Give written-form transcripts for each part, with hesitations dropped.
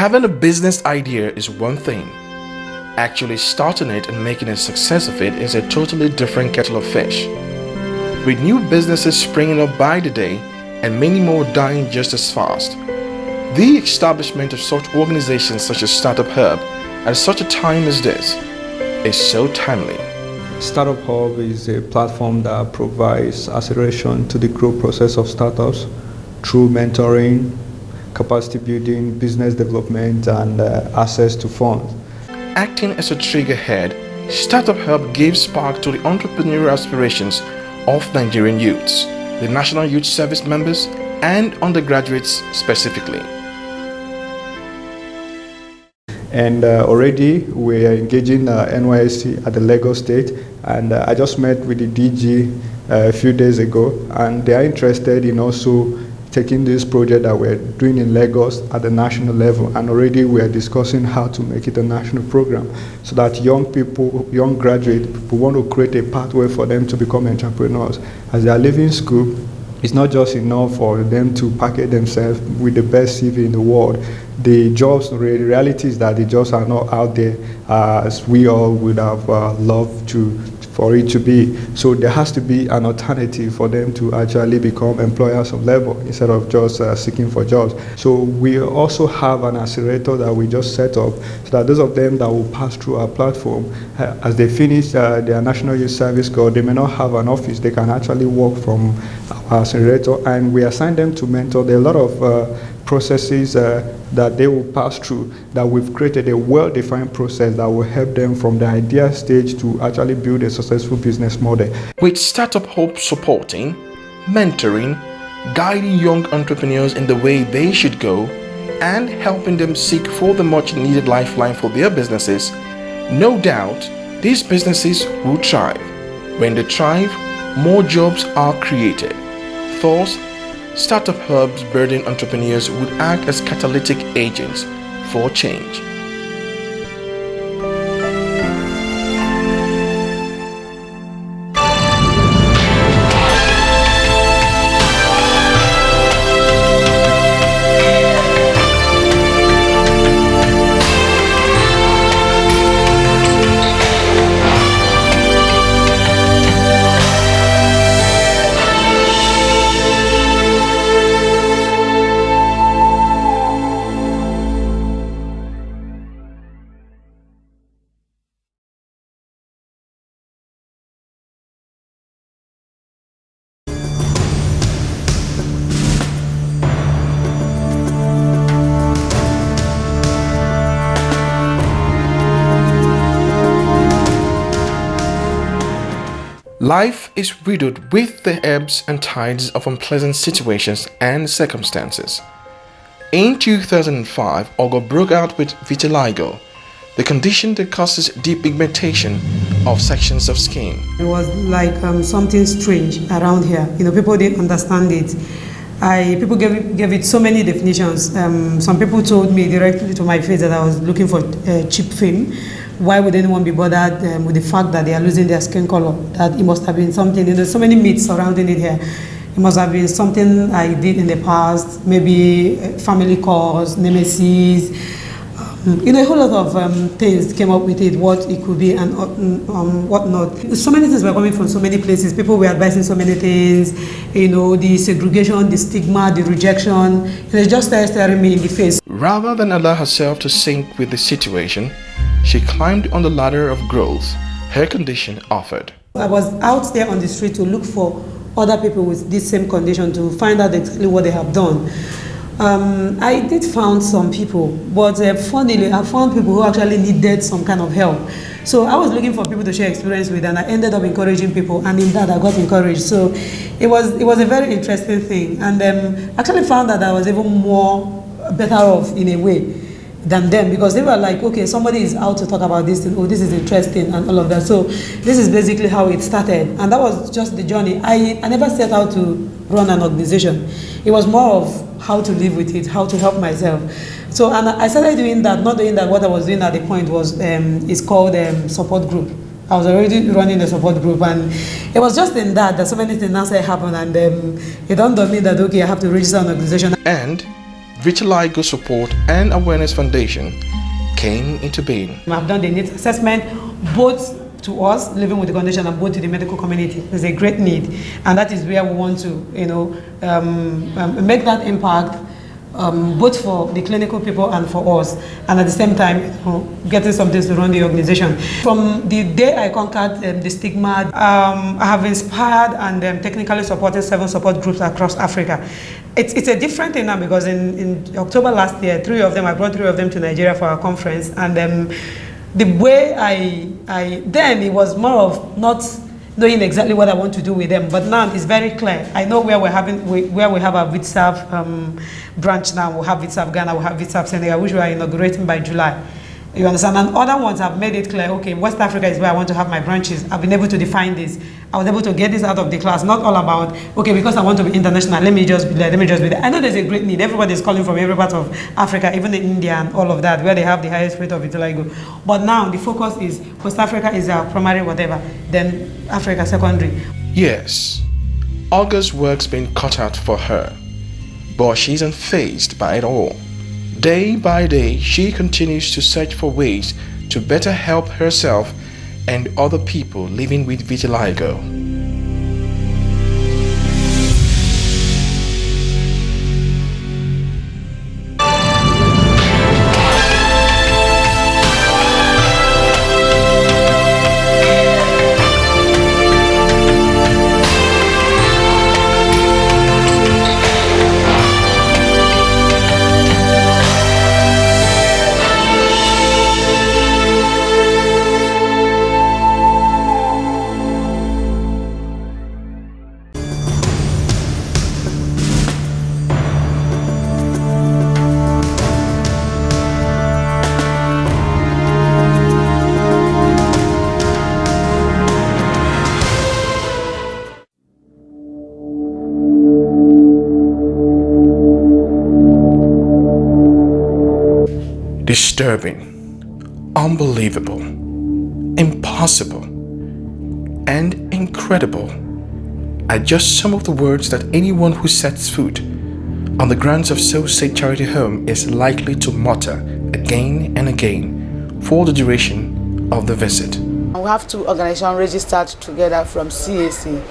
Having a business idea is one thing. Actually starting it and making a success of it is a totally different kettle of fish. With new businesses springing up by the day and many more dying just as fast, the establishment of such organizations such as Startup Hub at such a time as this is so timely. Startup Hub is a platform that provides acceleration to the growth process of startups through mentoring, capacity building, business development, and access to funds. Acting as a triggerhead, Startup Hub gives spark to the entrepreneurial aspirations of Nigerian youths, the National Youth Service members, and undergraduates specifically. And already we are engaging NYSC at the Lagos State, and I just met with the DG a few days ago, and they are interested in also taking this project that we're doing in Lagos at the national level, and already we are discussing how to make it a national program so that young people, young graduate people want to create a pathway for them to become entrepreneurs. As they are leaving school, it's not just enough for them to package themselves with the best CV in the world. The jobs, the reality is that the jobs are not out there as we all would have loved for it to be. So there has to be an alternative for them to actually become employers of labor instead of just seeking for jobs. So we also have an accelerator that we just set up so that those of them that will pass through our platform, as they finish their National Youth Service Corps, they may not have an office, they can actually work from our accelerator, and we assign them to mentor. There are a lot of processes that they will pass through, that we've created a well-defined process that will help them from the idea stage to actually build a successful business model. With Startup Hub supporting, mentoring, guiding young entrepreneurs in the way they should go, and helping them seek for the much-needed lifeline for their businesses, no doubt these businesses will thrive. When they thrive, more jobs are created. Thus, Startup Hub's budding entrepreneurs would act as catalytic agents for change. Life is riddled with the ebbs and tides of unpleasant situations and circumstances. In 2005, Ogo broke out with vitiligo, the condition that causes depigmentation of sections of skin. It was like something strange around here. People didn't understand it. People gave it so many definitions. Some people told me directly to my face that I was looking for cheap fame. Why would anyone be bothered with the fact that they are losing their skin color? That it must have been something. There's so many myths surrounding it here. It must have been something I did in the past, maybe family cause, nemesis. A whole lot of things came up with it, what it could be and what not. So many things were coming from so many places. People were advising so many things, the segregation, the stigma, the rejection. It just started staring me in the face. Rather than allow herself to sink with the situation, she climbed on the ladder of growth her condition offered. I was out there on the street to look for other people with this same condition to find out exactly what they have done. I did find some people, but funnily, I found people who actually needed some kind of help. So I was looking for people to share experience with, and I ended up encouraging people, and in that I got encouraged. So it was a very interesting thing, and actually found that I was even more better off in a way than them, because they were like, okay, somebody is out to talk about this thing, oh, this is interesting and all of that. So this is basically how it started, and that was just the journey. I never set out to run an organization. It was more of how to live with it, how to help myself. So, and I started doing that, not doing that. What I was doing at the point was, it's called support group. I was already running a support group, and it was just in that so many things now happened, and it dawned on me that, okay, I have to register an organization. And Vitiligo Support and Awareness Foundation came into being. I've done the needs assessment both to us living with the condition and both to the medical community. There's a great need, and that is where we want to, make that impact both for the clinical people and for us, and at the same time, getting something to run the organization. From the day I conquered the stigma, I have inspired and technically supported 7 support groups across Africa. It's a different thing now because in October last year, I brought 3 of them to Nigeria for our conference, and the way then it was more of not knowing exactly what I want to do with them, but now it's very clear. I know where we have our VITSAF branch now. We'll have VITSAF Ghana, we'll have VITSAF Senegal, which we are inaugurating by July. You understand? And other ones have made it clear, okay, West Africa is where I want to have my branches. I've been able to define this. I was able to get this out of the class, not all about, okay, because I want to be international, let me just be there. I know there's a great need. Everybody is calling from every part of Africa, even in India and all of that, where they have the highest rate of vitiligo. But now the focus is West Africa is our primary whatever, then Africa secondary. Yes, August's work's been cut out for her, but she's unfazed by it all. Day by day, she continues to search for ways to better help herself and other people living with vitiligo. Disturbing, unbelievable, impossible, and incredible are just some of the words that anyone who sets foot on the grounds of So Said Charity Home is likely to mutter again and again for the duration of the visit. We have 2 organizations registered together from CAC.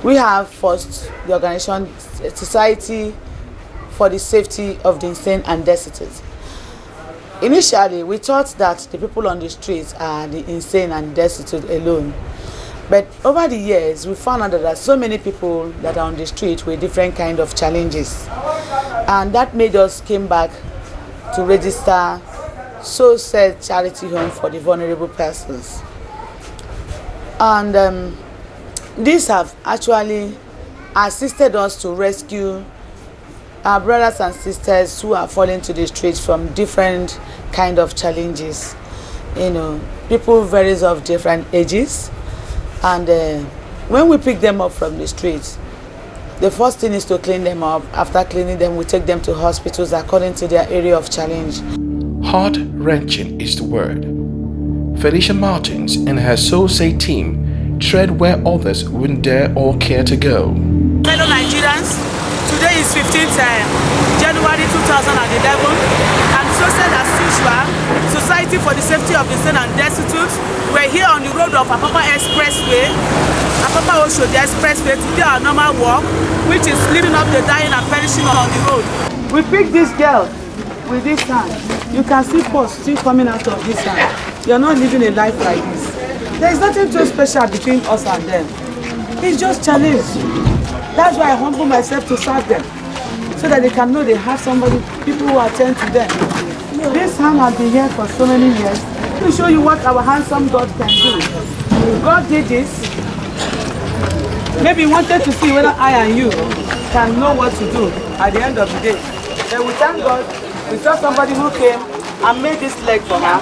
We have first the organization Society for the Safety of the Insane and Destitute. Initially, we thought that the people on the streets are the insane and destitute alone. But over the years, we found out that there are so many people that are on the street with different kind of challenges. And that made us came back to register So Said Charity Home for the Vulnerable Persons. And these have actually assisted us to rescue our brothers and sisters who are falling to the streets from different kind of challenges. People varies of different ages, and when we pick them up from the streets, the first thing is to clean them up. After cleaning them, we take them to hospitals according to their area of challenge. Heart-wrenching is the word. Felicia Martins and her So Say team tread where others wouldn't dare or care to go. Fellow Nigerians, today is 15th January 2011, and so said as usual, Society for the Safety of the Insane and Destitute, we're here on the road of Apapa Expressway, Apapa Oshodi Expressway, to do our normal walk, which is leading up the dying and perishing on the road. We picked this girl with this hand. You can see pus still coming out of this hand. You're not living a life like this. There is nothing too special between us and them. It's just challenge. That's why I humble myself to serve them, so that they can know they have somebody, people who attend to them. This hand has been here for so many years to show you what our handsome God can do. God did this. Maybe he wanted to see whether I and you can know what to do at the end of the day. Then we thank God, we saw somebody who came and made this leg for her,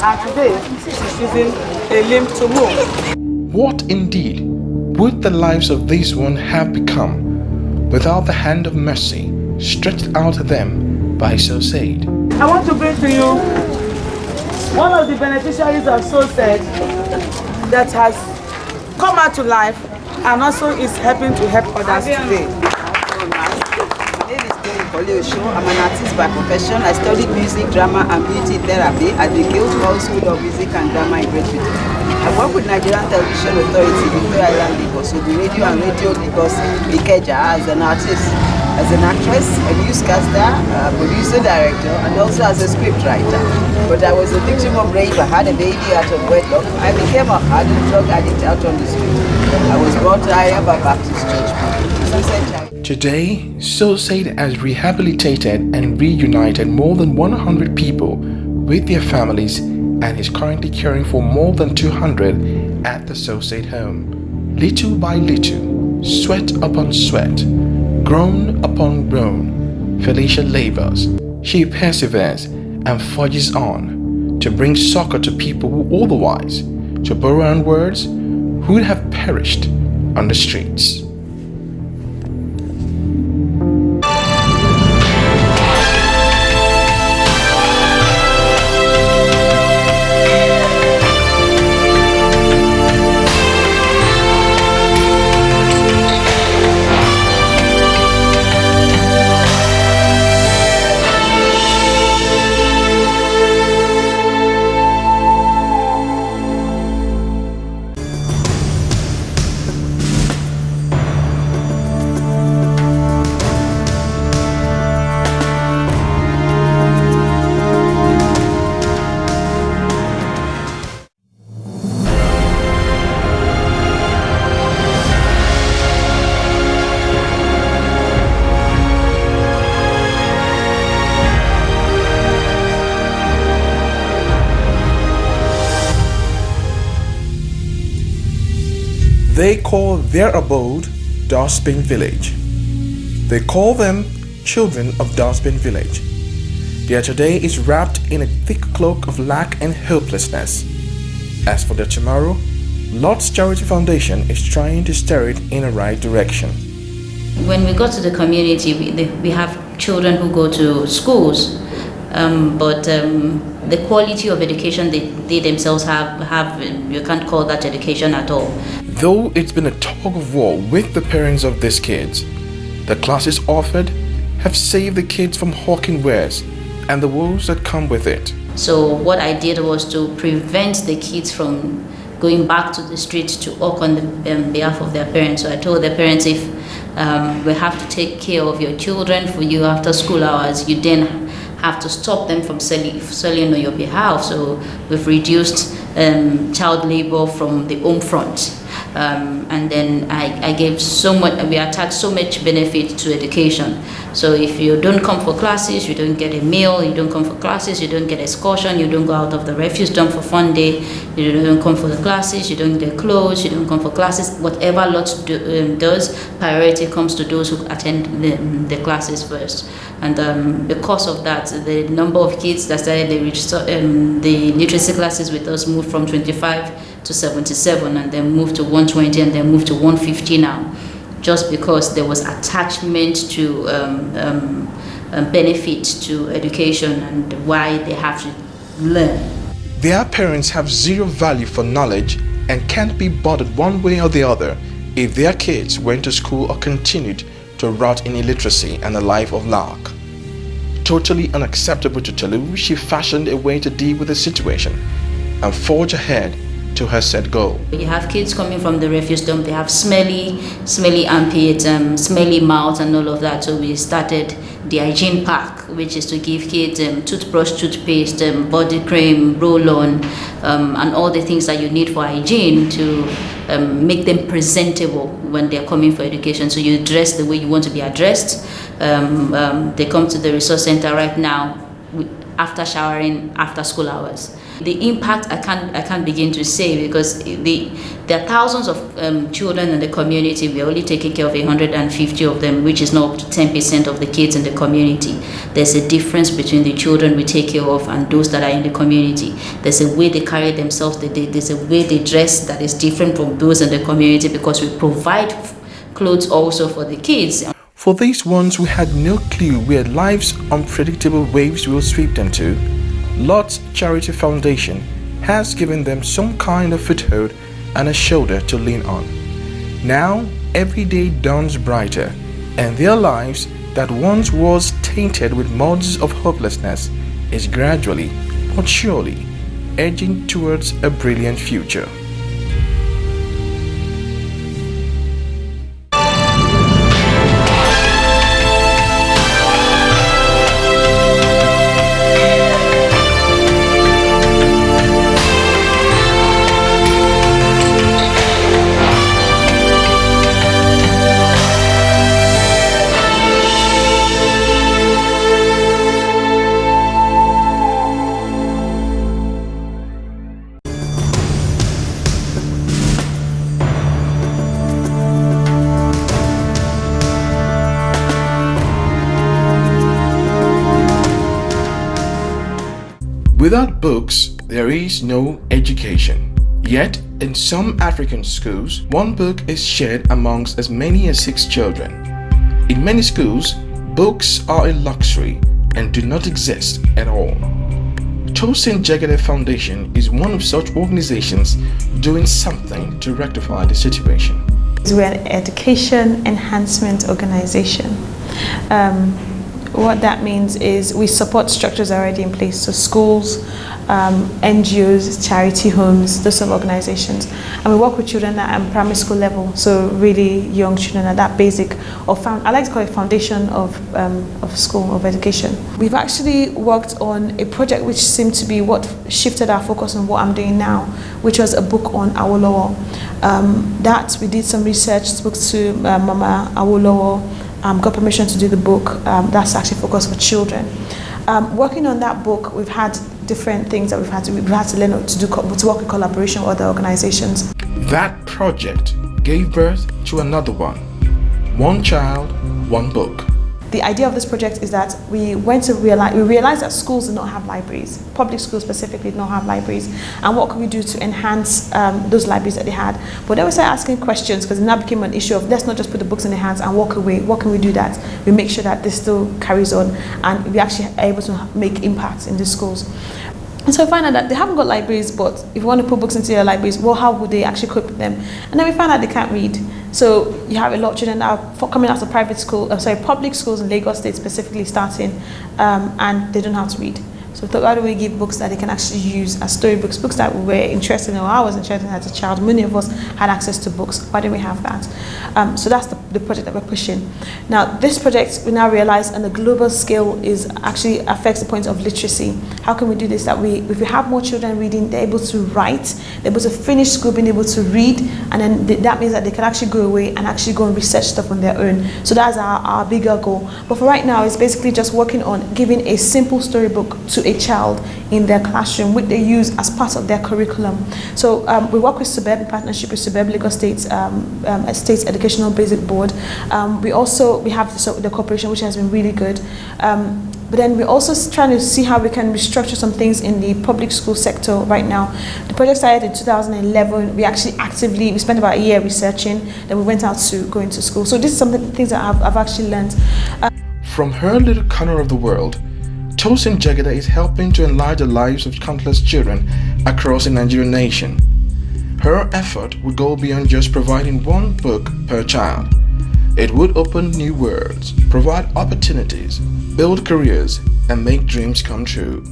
and today she's using a limb to move. What indeed would the lives of these one have become without the hand of mercy stretched out to them by So Said? I want to bring to you one of the beneficiaries of So Said that has come out to life and also is helping to help others today. My name is David. Osho. I'm an artist by profession. I studied music, drama, and beauty therapy at the Guildhall School of Music and Drama in Great Britain. I work with Nigerian Television Authority, Victoria Island, Lagos, with the Radio and Radio Lagos, Ikeja, as an artist, as an actress, a newscaster, a producer, director, and also as a scriptwriter. But I was a victim of rape. I had a baby out of wedlock. I became a hardened drug addict out on the street. I was brought to Ayaba Baptist Church. Today, Sosaid has rehabilitated and reunited more than 100 people with their families and is currently caring for more than 200 at the Sosaid home. Little by little, sweat upon sweat, groan upon groan, Felicia labors. She perseveres and forges on to bring succor to people who otherwise, to borrow on words, would have perished on the streets. They call their abode Dustbin Village. They call them children of Dustbin Village. Their today is wrapped in a thick cloak of lack and helplessness. As for their tomorrow, Lord's Charity Foundation is trying to steer it in the right direction. When we go to the community, we have children who go to schools, but the quality of education they themselves have, you can't call that education at all. Though it's been a tug of war with the parents of these kids, the classes offered have saved the kids from hawking wares and the woes that come with it. So what I did was to prevent the kids from going back to the streets to work on the behalf of their parents. So I told their parents, if we have to take care of your children for you after school hours, you then have to stop them from selling on your behalf. So we've reduced child labor from the home front. And then I gave we attached so much benefit to education. So if you don't come for classes, you don't get a meal, you don't come for classes, you don't get excursion, you don't go out of the refuse dump for fun day, you don't come for the classes, you don't get clothes, you don't come for classes, whatever lot does, priority comes to those who attend the classes first. And because of that, the number of kids that started the literacy classes with us moved from 25 to 77, and then moved to 120, and then moved to 150 now, just because there was attachment to benefit to education and why they have to learn. Their parents have zero value for knowledge and can't be bothered one way or the other if their kids went to school or continued to rot in illiteracy and a life of lack. Totally unacceptable to Tolu, she fashioned a way to deal with the situation and forge ahead to her set goal. You have kids coming from the refuse dump, they have smelly armpits, smelly mouth and all of that. So we started the hygiene pack, which is to give kids toothbrush, toothpaste, body cream, roll-on, and all the things that you need for hygiene to make them presentable when they're coming for education. So you dress the way you want to be addressed. They come to the resource center right now after showering, after school hours. The impact I can't begin to say, because there are thousands of children in the community. We're only taking care of 150 of them, which is not up to 10% of the kids in the community. There's a difference between the children we take care of and those that are in the community. There's a way they carry themselves, there's a way they dress that is different from those in the community, because we provide clothes also for the kids. For these ones who had no clue where life's unpredictable waves will sweep them to, Lord's Charity Foundation has given them some kind of foothold and a shoulder to lean on. Now, every day dawns brighter, and their lives that once was tainted with mods of hopelessness is gradually but surely edging towards a brilliant future. Without books, there is no education. Yet, in some African schools, one book is shared amongst as many as 6 children. In many schools, books are a luxury and do not exist at all. Tosin Jegede Foundation is one of such organizations doing something to rectify the situation. We're an education enhancement organization. What that means is we support structures already in place, so schools, NGOs, charity homes, those sort of organizations. And we work with children at primary school level, so really young children at that basic, or I like to call it foundation of school, of education. We've actually worked on a project which seemed to be what shifted our focus on what I'm doing now, which was a book on Awolowo. That we did some research, spoke to Mama Awolowo, got permission to do the book. That's actually focused for children. Working on that book, we've had different things that we've had to learn to work in collaboration with other organizations. That project gave birth to another one. One child, one book. The idea of this project is that we realized that schools do not have libraries. Public schools specifically do not have libraries. And what could we do to enhance those libraries that they had? But then we started asking questions, because it now became an issue of let's not just put the books in their hands and walk away. What can we do that we make sure that this still carries on and we actually are able to make impacts in the schools? And so we find out that they haven't got libraries, but if you want to put books into their libraries, well, how would they actually cope with them? And then we found out they can't read. So you have a lot of children that are coming out of public schools in Lagos State specifically starting, and they don't know how to read. So we thought, how do we give books that they can actually use as storybooks, books that we were interested in, or I was interested in as a child. Many of us had access to books. Why didn't we have that? So that's the project that we're pushing. Now, this project, we now realize on a global scale is actually affects the point of literacy. How can we do this? That if we have more children reading, they're able to write, they're able to finish school being able to read, and then that means that they can actually go away and actually go and research stuff on their own. So that's our bigger goal. But for right now, it's basically just working on giving a simple storybook to a child in their classroom, which they use as part of their curriculum. So we work with Suburb in partnership with Suburb Lagos State's State Educational Basic Board. We have the cooperation, which has been really good. But then we're also trying to see how we can restructure some things in the public school sector right now. The project started in 2011. We spent about a year researching, then we went out to go into school. So this is things that I've actually learned. From her little corner of the world, Tosin Jegede is helping to enlarge the lives of countless children across the Nigerian nation. Her effort would go beyond just providing one book per child. It would open new worlds, provide opportunities, build careers, and make dreams come true.